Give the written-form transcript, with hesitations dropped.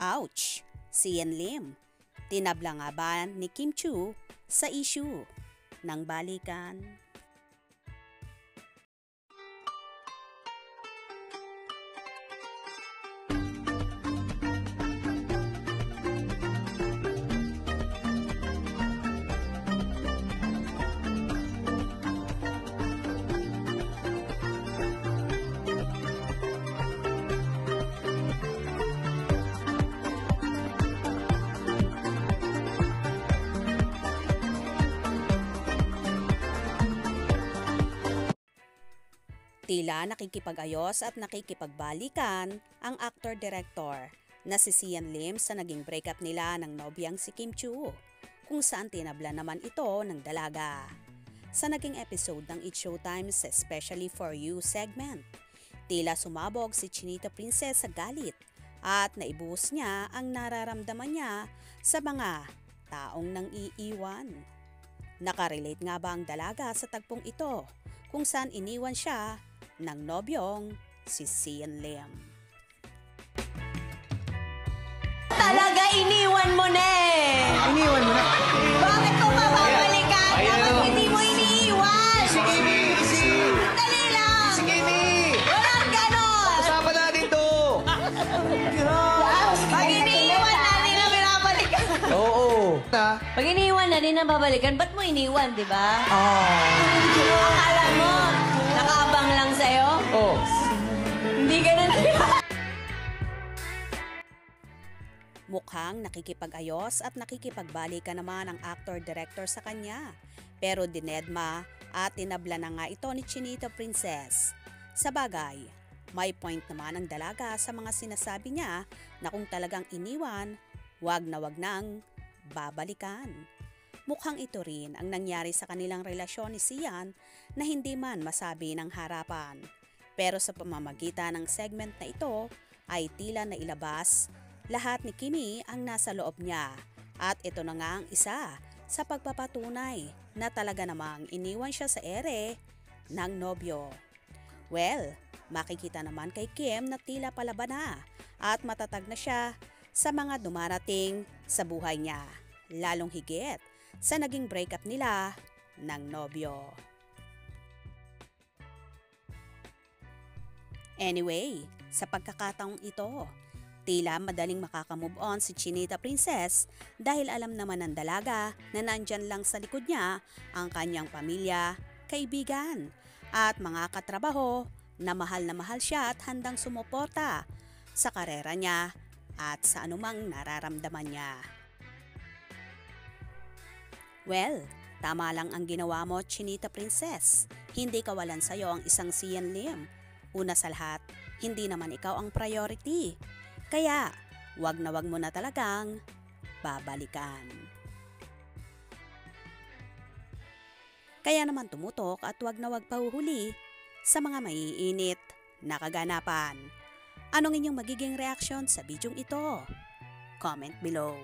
Ouch! Sian Lim, tinabla nga ba ni Kim Chiu sa issue ng balikan? Tila nakikipag-ayos at nakikipagbalikan ang actor-director na si Sian Lim sa naging breakup nila ng nobyang si Kim Chiu, kung saan tinabla naman ito ng dalaga. Sa naging episode ng It's Showtime sa Especially For You segment, tila sumabog si Chinita Princess sa galit at naibuhos niya ang nararamdaman niya sa mga taong nang iiwan. Nakarelate nga ba ang dalaga sa tagpong ito kung saan iniwan siya ng nobyong si Sian Lim? Talaga iniwan mo na eh! Iniwan mo na? Bakit ko mababalikan? Dapat hindi mo iniiwan! Si Kimi! Dali lang! Si Kimi! Walang ganon! Usapan natin to! Pag iniiwan natin na binabalikan. Oo. Pag iniiwan natin na babalikan, ba't mo iniwan, di ba? Akala mo, nakaabang lang sa'yo? Oo. Hindi ganun. Mukhang nakikipag-ayos at nakikipagbalikan naman ang actor-director sa kanya. Pero dinedma at tinabla na nga ito ni Chinita Princess. Sa bagay, may point naman ang dalaga sa mga sinasabi niya na kung talagang iniwan, wag nang babalikan. Mukhang ito rin ang nangyari sa kanilang relasyon ni Sian na hindi man masabi ng harapan. Pero sa pamamagitan ng segment na ito ay tila nailabas lahat ni Kimi ang nasa loob niya, at ito na nga ang isa sa pagpapatunay na talaga namang iniwan siya sa ere ng nobyo. Well, makikita naman kay Kim na tila palaban na at matatag na siya sa mga dumarating sa buhay niya, lalong higit sa naging breakup nila ng nobyo. Anyway, sa pagkakataong ito, tila madaling makakamove on si Chinita Princess dahil alam naman ng dalaga na nandyan lang sa likod niya ang kanyang pamilya, kaibigan at mga katrabaho na mahal siya at handang sumuporta sa karera niya at sa anumang nararamdaman niya. Well, tama lang ang ginawa mo, Chinita Princess. Hindi kawalan sa'yo ang isang Sian Lim. Una sa lahat, hindi naman ikaw ang priority. Kaya, wag mo na talagang babalikan. Kaya naman tumutok at wag pahuhuli sa mga maiinit na kaganapan. Anong inyong magiging reaksyon sa bidyong ito? Comment below.